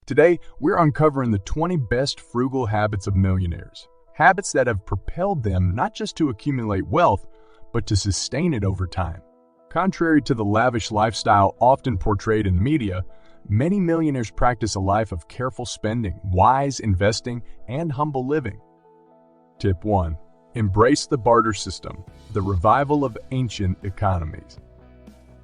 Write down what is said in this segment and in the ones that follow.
Today, we're uncovering the 20 best frugal habits of millionaires. Habits that have propelled them not just to accumulate wealth, but to sustain it over time. Contrary to the lavish lifestyle often portrayed in media, many millionaires practice a life of careful spending, wise investing, and humble living. Tip 1. Embrace the barter system, the revival of ancient economies.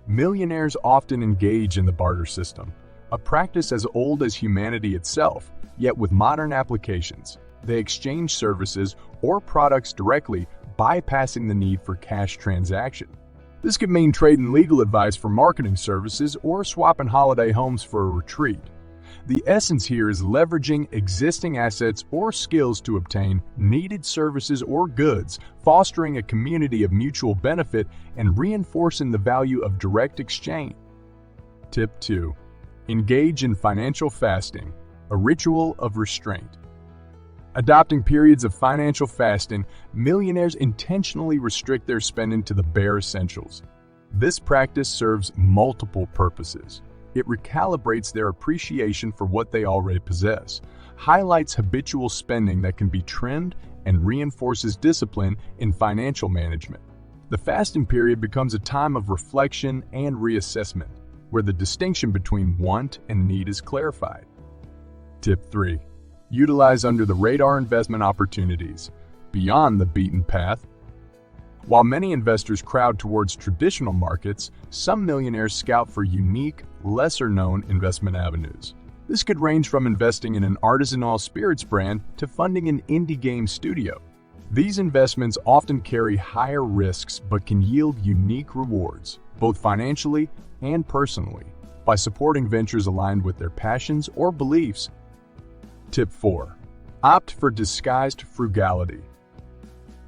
Millionaires often engage in the barter system, a practice as old as humanity itself, yet with modern applications. They exchange services or products directly, bypassing the need for cash transaction. This could mean trading legal advice for marketing services or swapping holiday homes for a retreat. The essence here is leveraging existing assets or skills to obtain needed services or goods, fostering a community of mutual benefit and reinforcing the value of direct exchange. Tip 2. Engage in financial fasting, a ritual of restraint. Adopting periods of financial fasting, millionaires intentionally restrict their spending to the bare essentials. This practice serves multiple purposes. It recalibrates their appreciation for what they already possess, highlights habitual spending that can be trimmed, and reinforces discipline in financial management. The fasting period becomes a time of reflection and reassessment, where the distinction between want and need is clarified. Tip 3. Utilize under-the-radar investment opportunities, beyond the beaten path. While many investors crowd towards traditional markets, some millionaires scout for unique, lesser-known investment avenues. This could range from investing in an artisanal spirits brand to funding an indie game studio. These investments often carry higher risks but can yield unique rewards, both financially and personally, by supporting ventures aligned with their passions or beliefs. Tip 4. Opt for disguised frugality.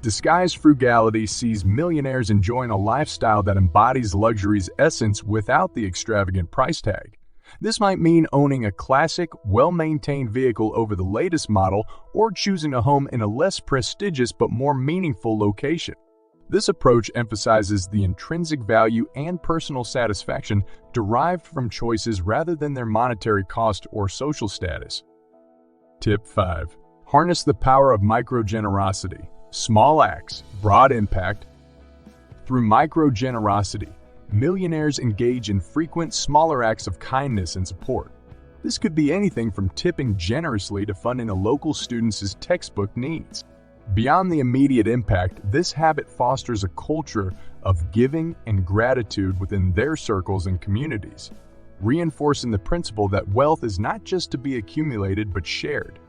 Disguised frugality sees millionaires enjoying a lifestyle that embodies luxury's essence without the extravagant price tag. This might mean owning a classic, well-maintained vehicle over the latest model or choosing a home in a less prestigious but more meaningful location. This approach emphasizes the intrinsic value and personal satisfaction derived from choices rather than their monetary cost or social status. Tip 5. Harness the power of micro-generosity. Small acts, broad impact. Through micro-generosity, millionaires engage in frequent, smaller acts of kindness and support. This could be anything from tipping generously to funding a local student's textbook needs. Beyond the immediate impact, this habit fosters a culture of giving and gratitude within their circles and communities, reinforcing the principle that wealth is not just to be accumulated but shared.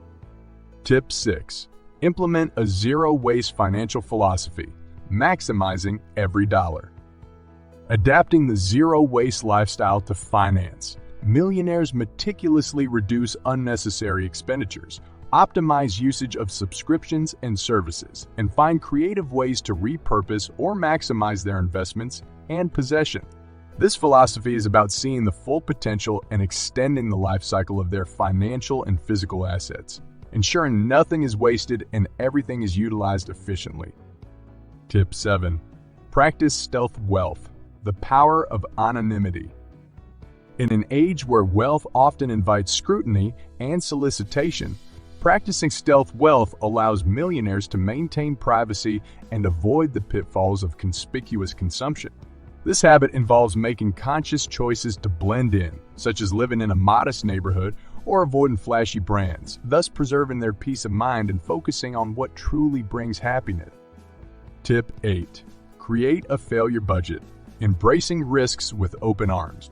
Tip 6. Implement a zero-waste financial philosophy, maximizing every dollar. Adapting the zero-waste lifestyle to finance, millionaires meticulously reduce unnecessary expenditures, optimize usage of subscriptions and services, and find creative ways to repurpose or maximize their investments and possessions. This philosophy is about seeing the full potential and extending the life cycle of their financial and physical assets, ensuring nothing is wasted and everything is utilized efficiently. Tip 7. Practice stealth wealth, the power of anonymity. In an age where wealth often invites scrutiny and solicitation, practicing stealth wealth allows millionaires to maintain privacy and avoid the pitfalls of conspicuous consumption. This habit involves making conscious choices to blend in, such as living in a modest neighborhood or avoiding flashy brands, thus preserving their peace of mind and focusing on what truly brings happiness. Tip 8. Create a failure budget, embracing risks with open arms.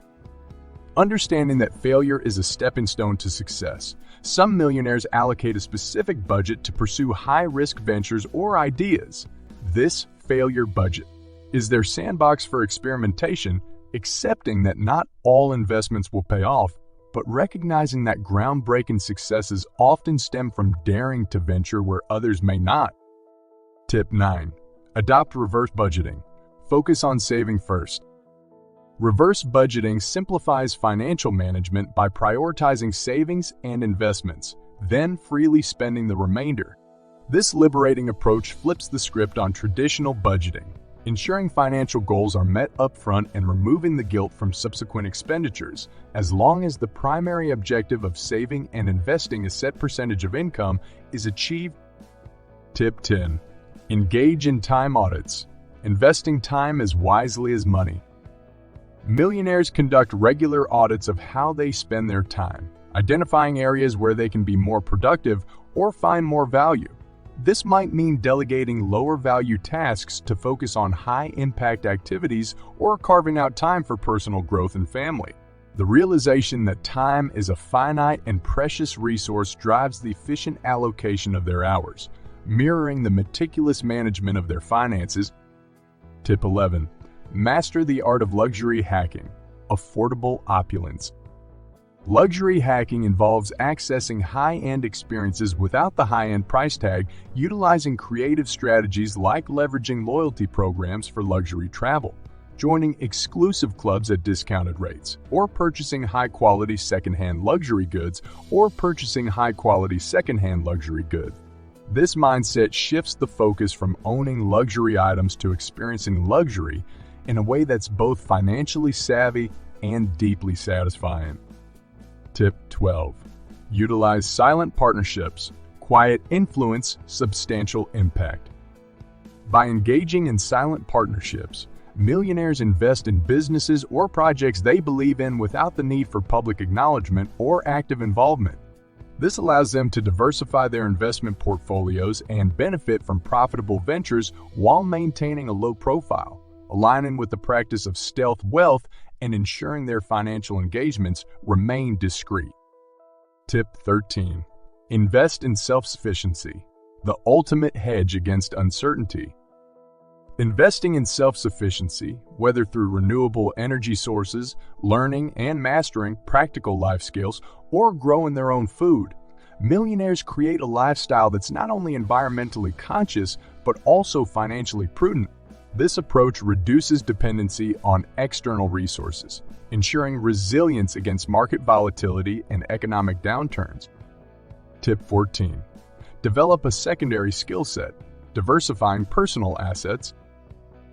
Understanding that failure is a stepping stone to success, some millionaires allocate a specific budget to pursue high-risk ventures or ideas. This failure budget is their sandbox for experimentation, accepting that not all investments will pay off, but recognizing that groundbreaking successes often stem from daring to venture where others may not. Tip 9. Adopt reverse budgeting. Focus on saving first. Reverse budgeting simplifies financial management by prioritizing savings and investments, then freely spending the remainder. This liberating approach flips the script on traditional budgeting, Ensuring financial goals are met upfront and removing the guilt from subsequent expenditures, as long as the primary objective of saving and investing a set percentage of income is achieved. Tip 10. Engage in time audits. Investing time as wisely as money. Millionaires conduct regular audits of how they spend their time, identifying areas where they can be more productive or find more value. This might mean delegating lower-value tasks to focus on high-impact activities or carving out time for personal growth and family. The realization that time is a finite and precious resource drives the efficient allocation of their hours, mirroring the meticulous management of their finances. Tip 11. Master the art of luxury hacking. Affordable opulence. Luxury hacking involves accessing high-end experiences without the high-end price tag, utilizing creative strategies like leveraging loyalty programs for luxury travel, joining exclusive clubs at discounted rates, or purchasing high-quality secondhand luxury goods, This mindset shifts the focus from owning luxury items to experiencing luxury in a way that's both financially savvy and deeply satisfying. Tip 12. Utilize silent partnerships. Quiet influence, substantial impact. By engaging in silent partnerships, millionaires invest in businesses or projects they believe in without the need for public acknowledgement or active involvement. This allows them to diversify their investment portfolios and benefit from profitable ventures while maintaining a low profile, aligning with the practice of stealth wealth and ensuring their financial engagements remain discreet. Tip 13. Invest in self-sufficiency, the ultimate hedge against uncertainty. Investing in self-sufficiency, whether through renewable energy sources, learning and mastering practical life skills, or growing their own food, millionaires create a lifestyle that's not only environmentally conscious, but also financially prudent. This approach reduces dependency on external resources, ensuring resilience against market volatility and economic downturns. Tip 14. Develop a secondary skill set, diversifying personal assets.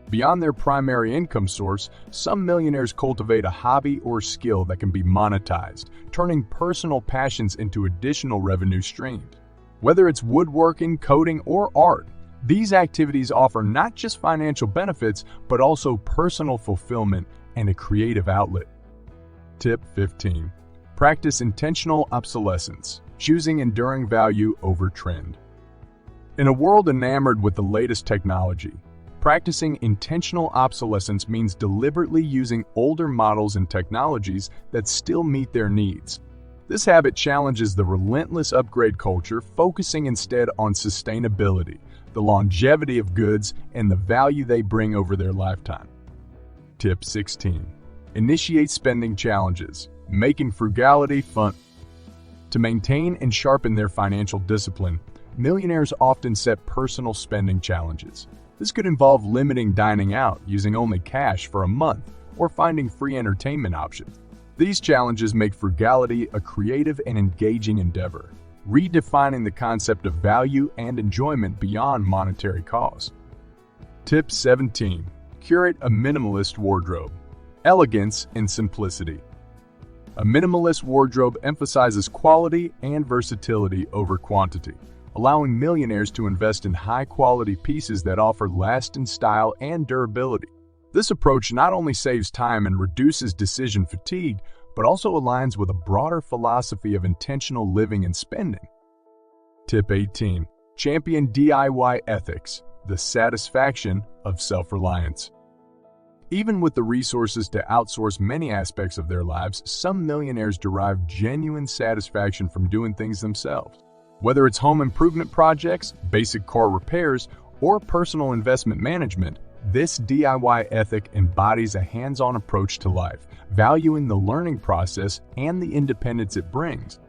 Beyond their primary income source, some millionaires cultivate a hobby or skill that can be monetized, turning personal passions into additional revenue streams. Whether it's woodworking, coding, or art, these activities offer not just financial benefits, but also personal fulfillment and a creative outlet. Tip 15. Practice intentional obsolescence, choosing enduring value over trend. In a world enamored with the latest technology, practicing intentional obsolescence means deliberately using older models and technologies that still meet their needs. This habit challenges the relentless upgrade culture, focusing instead on sustainability, the longevity of goods, and the value they bring over their lifetime. Tip 16. Initiate spending challenges, making frugality fun. To maintain and sharpen their financial discipline, millionaires often set personal spending challenges. This could involve limiting dining out, using only cash for a month, or finding free entertainment options. These challenges make frugality a creative and engaging endeavor, redefining the concept of value and enjoyment beyond monetary costs. Tip 17. Curate a minimalist wardrobe. Elegance and simplicity. A minimalist wardrobe emphasizes quality and versatility over quantity, allowing millionaires to invest in high-quality pieces that offer lasting style and durability. This approach not only saves time and reduces decision fatigue, but also aligns with a broader philosophy of intentional living and spending. Tip 18. Champion DIY ethics, the satisfaction of self-reliance. Even with the resources to outsource many aspects of their lives, some millionaires derive genuine satisfaction from doing things themselves. Whether it's home improvement projects, basic car repairs, or personal investment management, this DIY ethic embodies a hands-on approach to life, valuing the learning process and the independence it brings.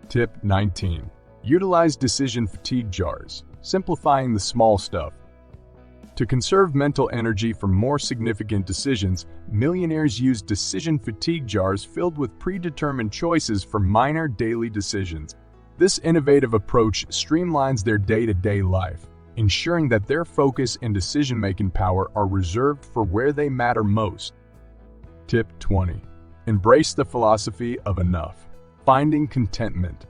Tip 19. Utilize decision fatigue jars, simplifying the small stuff. To conserve mental energy for more significant decisions, millionaires use decision fatigue jars filled with predetermined choices for minor daily decisions. This innovative approach streamlines their day-to-day life, ensuring that their focus and decision-making power are reserved for where they matter most. Tip 20. Embrace the philosophy of enough. Finding contentment.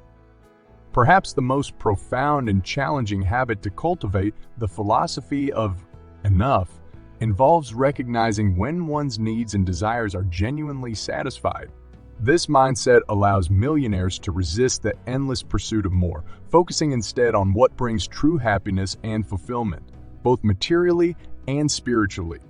Perhaps the most profound and challenging habit to cultivate, the philosophy of enough, involves recognizing when one's needs and desires are genuinely satisfied. This mindset allows millionaires to resist the endless pursuit of more, focusing instead on what brings true happiness and fulfillment, both materially and spiritually.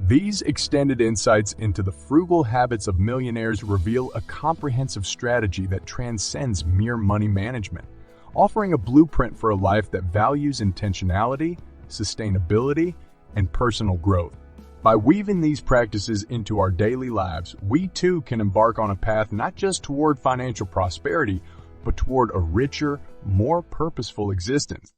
These extended insights into the frugal habits of millionaires reveal a comprehensive strategy that transcends mere money management, offering a blueprint for a life that values intentionality, sustainability, and personal growth. By weaving these practices into our daily lives, we too can embark on a path not just toward financial prosperity, but toward a richer, more purposeful existence.